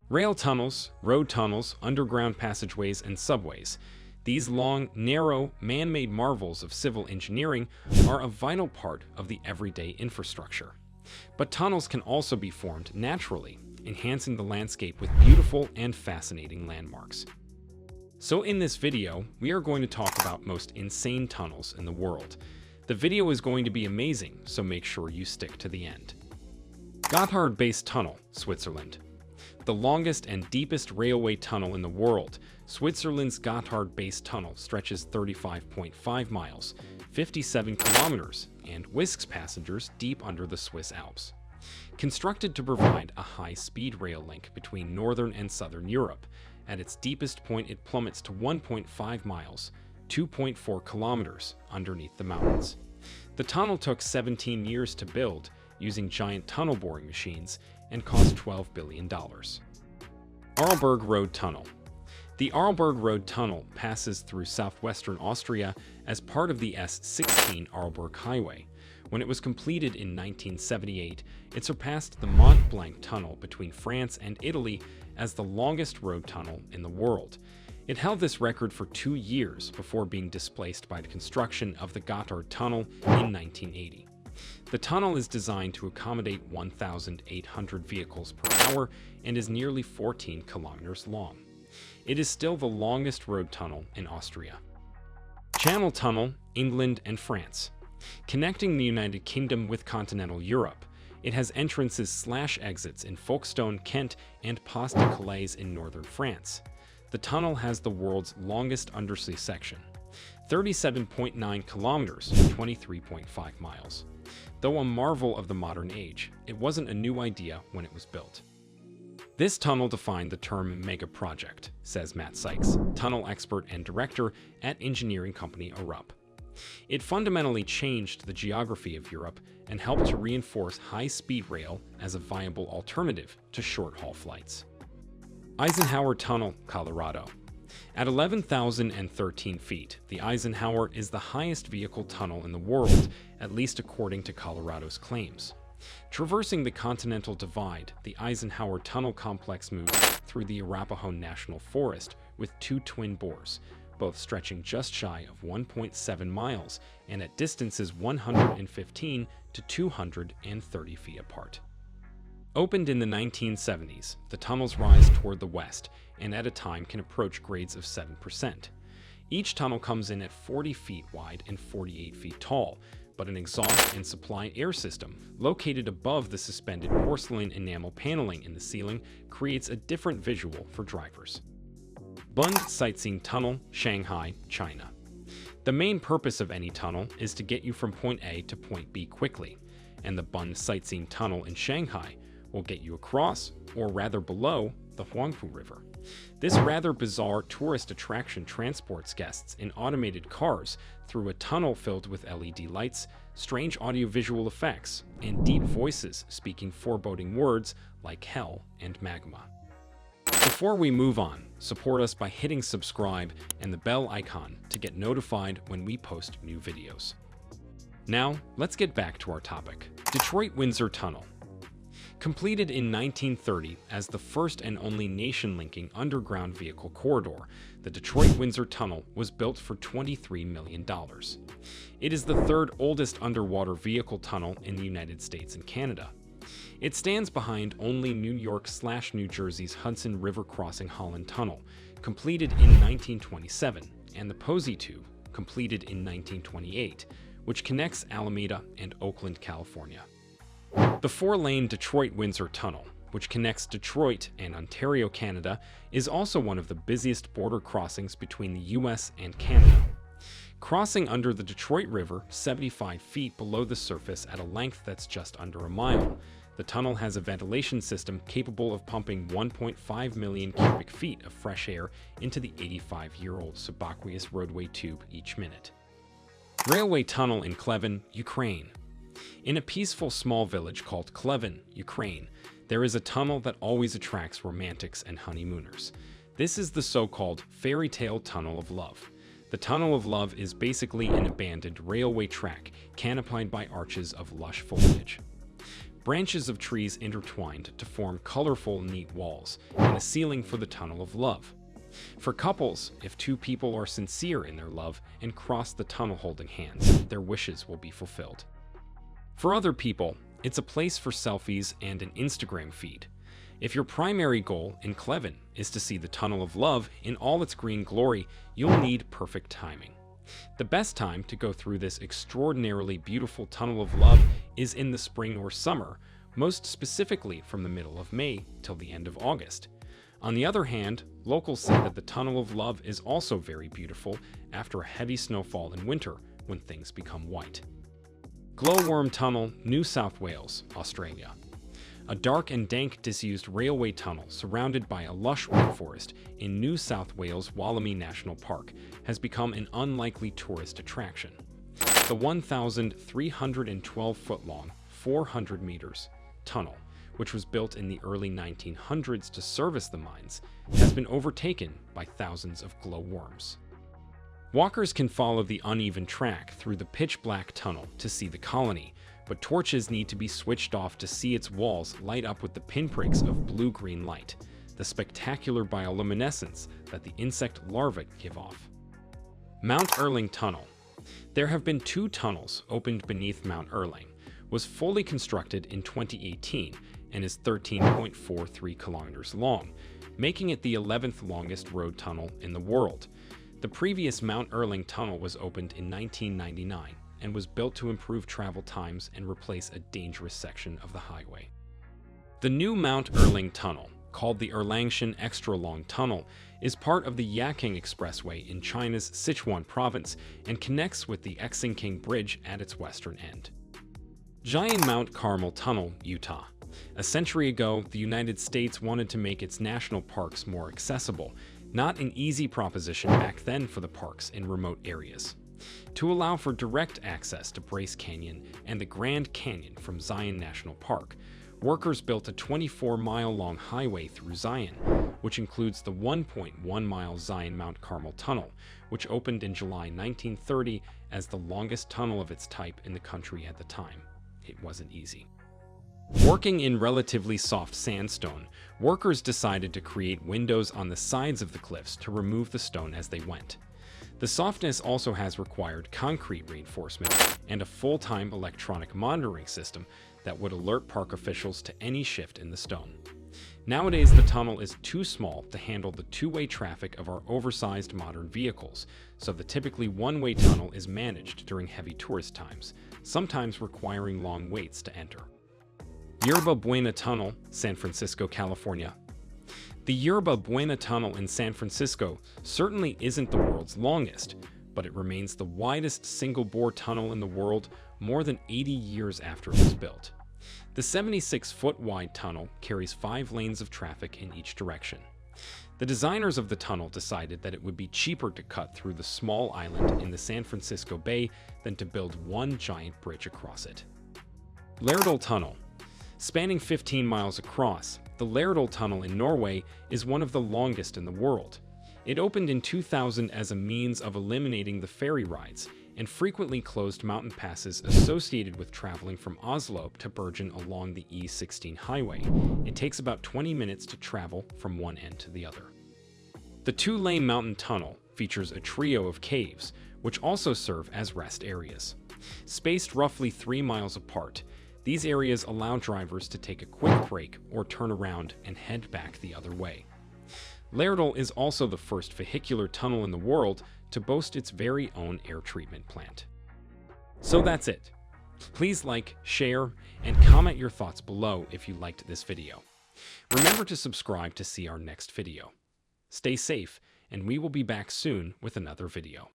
Rail tunnels, road tunnels, underground passageways, and subways. These long, narrow, man-made marvels of civil engineering are a vital part of the everyday infrastructure. But tunnels can also be formed naturally, enhancing the landscape with beautiful and fascinating landmarks. So in this video, we are going to talk about most insane tunnels in the world. The video is going to be amazing, so make sure you stick to the end. Gotthard Base Tunnel, Switzerland. The longest and deepest railway tunnel in the world, Switzerland's Gotthard Base Tunnel stretches 35.5 miles, 57 kilometers, and whisks passengers deep under the Swiss Alps. Constructed to provide a high-speed rail link between northern and southern Europe, at its deepest point it plummets to 1.5 miles, 2.4 kilometers, underneath the mountains. The tunnel took 17 years to build, using giant tunnel boring machines, and cost $12 billion. Arlberg Road Tunnel. The Arlberg Road Tunnel passes through southwestern Austria as part of the S16 Arlberg Highway. When it was completed in 1978, it surpassed the Mont Blanc Tunnel between France and Italy as the longest road tunnel in the world. It held this record for 2 years before being displaced by the construction of the Gotthard Tunnel in 1980. The tunnel is designed to accommodate 1,800 vehicles per hour and is nearly 14 kilometers long. It is still the longest road tunnel in Austria. Channel Tunnel, England and France. Connecting the United Kingdom with continental Europe, it has entrances/exits in Folkestone, Kent, and Pas de Calais in northern France. The tunnel has the world's longest undersea section, 37.9 kilometers, 23.5 miles. Though a marvel of the modern age, it wasn't a new idea when it was built. This tunnel defined the term mega project, says Matt Sykes, tunnel expert and director at engineering company Arup. It fundamentally changed the geography of Europe and helped to reinforce high-speed rail as a viable alternative to short-haul flights. Eisenhower Tunnel, Colorado. At 11,013 feet, the Eisenhower is the highest vehicle tunnel in the world, at least according to Colorado's claims. Traversing the Continental Divide, the Eisenhower Tunnel complex moves through the Arapaho National Forest with 2 twin bores, both stretching just shy of 1.7 miles and at distances 115 to 230 feet apart. Opened in the 1970s, the tunnels rise toward the west and at a time can approach grades of 7%. Each tunnel comes in at 40 feet wide and 48 feet tall, but an exhaust and supply air system located above the suspended porcelain enamel paneling in the ceiling creates a different visual for drivers. Bund Sightseeing Tunnel, Shanghai, China. The main purpose of any tunnel is to get you from point A to point B quickly, and the Bund Sightseeing Tunnel in Shanghai will get you across, or rather below, the Huangpu River. This rather bizarre tourist attraction transports guests in automated cars through a tunnel filled with LED lights, strange audiovisual effects, and deep voices speaking foreboding words like hell and magma. Before we move on, support us by hitting subscribe and the bell icon to get notified when we post new videos. Now, let's get back to our topic. Detroit-Windsor Tunnel. Completed in 1930 as the first and only nation-linking underground vehicle corridor, the Detroit-Windsor Tunnel was built for $23 million. It is the third oldest underwater vehicle tunnel in the United States and Canada. It stands behind only New York/New Jersey's Hudson River Crossing Holland Tunnel, completed in 1927, and the Posey Tube, completed in 1928, which connects Alameda and Oakland, California. The 4-lane Detroit-Windsor Tunnel, which connects Detroit and Ontario, Canada, is also one of the busiest border crossings between the US and Canada. Crossing under the Detroit River 75 feet below the surface at a length that's just under a mile, the tunnel has a ventilation system capable of pumping 1.5 million cubic feet of fresh air into the 85-year-old subaqueous roadway tube each minute. Railway Tunnel in Klevin, Ukraine. In a peaceful small village called Klevin, Ukraine, there is a tunnel that always attracts romantics and honeymooners. This is the so-called Fairy Tale Tunnel of Love. The Tunnel of Love is basically an abandoned railway track canopied by arches of lush foliage. branches of trees intertwined to form colorful, neat walls, and a ceiling for the Tunnel of Love. For couples, if two people are sincere in their love and cross the tunnel holding hands, their wishes will be fulfilled. For other people, it's a place for selfies and an Instagram feed. If your primary goal in Cleven is to see the Tunnel of Love in all its green glory, you'll need perfect timing. The best time to go through this extraordinarily beautiful Tunnel of Love is in the spring or summer, most specifically from the middle of May till the end of August. On the other hand, locals say that the Tunnel of Love is also very beautiful after a heavy snowfall in winter when things become white. Glowworm Tunnel, New South Wales, Australia. A dark and dank disused railway tunnel surrounded by a lush rainforest in New South Wales Wollemi National Park has become an unlikely tourist attraction. The 1,312-foot-long, 400 meters, tunnel, which was built in the early 1900s to service the mines, has been overtaken by thousands of glowworms. Walkers can follow the uneven track through the pitch-black tunnel to see the colony, but torches need to be switched off to see its walls light up with the pinpricks of blue-green light, the spectacular bioluminescence that the insect larvae give off. Mount Erling Tunnel. There have been 2 tunnels opened beneath Mount Erling, was fully constructed in 2018 and is 13.43 kilometers long, making it the 11th longest road tunnel in the world. The previous Mount Erling Tunnel was opened in 1999 and was built to improve travel times and replace a dangerous section of the highway. The new Mount Erling Tunnel, called the Erlangshan Extra Long Tunnel, is part of the Yaking Expressway in China's Sichuan province and connects with the Xingqing Bridge at its western end. Giant Mount Carmel Tunnel, Utah. A century ago, the United States wanted to make its national parks more accessible, not an easy proposition back then for the parks in remote areas. To allow for direct access to Bryce Canyon and the Grand Canyon from Zion National Park, workers built a 24-mile-long highway through Zion, which includes the 1.1-mile Zion Mount Carmel Tunnel, which opened in July 1930 as the longest tunnel of its type in the country at the time. It wasn't easy. Working in relatively soft sandstone, workers decided to create windows on the sides of the cliffs to remove the stone as they went. The softness also has required concrete reinforcement and a full-time electronic monitoring system that would alert park officials to any shift in the stone. Nowadays, the tunnel is too small to handle the two-way traffic of our oversized modern vehicles, so the typically one-way tunnel is managed during heavy tourist times, sometimes requiring long waits to enter. Yerba Buena Tunnel, San Francisco, California. The Yerba Buena Tunnel in San Francisco certainly isn't the world's longest, but it remains the widest single-bore tunnel in the world more than 80 years after it was built. The 76-foot-wide tunnel carries 5 lanes of traffic in each direction. The designers of the tunnel decided that it would be cheaper to cut through the small island in the San Francisco Bay than to build one giant bridge across it. Lærdal Tunnel. Spanning 15 miles across, the Lærdal Tunnel in Norway is one of the longest in the world. It opened in 2000 as a means of eliminating the ferry rides and frequently closed mountain passes associated with traveling from Oslo to Bergen along the E16 highway. It takes about 20 minutes to travel from one end to the other. The Two-Lane Mountain Tunnel features a trio of caves, which also serve as rest areas. Spaced roughly 3 miles apart, these areas allow drivers to take a quick break or turn around and head back the other way. Lærdal is also the first vehicular tunnel in the world to boast its very own air treatment plant. So that's it. Please like, share, and comment your thoughts below if you liked this video. Remember to subscribe to see our next video. Stay safe, and we will be back soon with another video.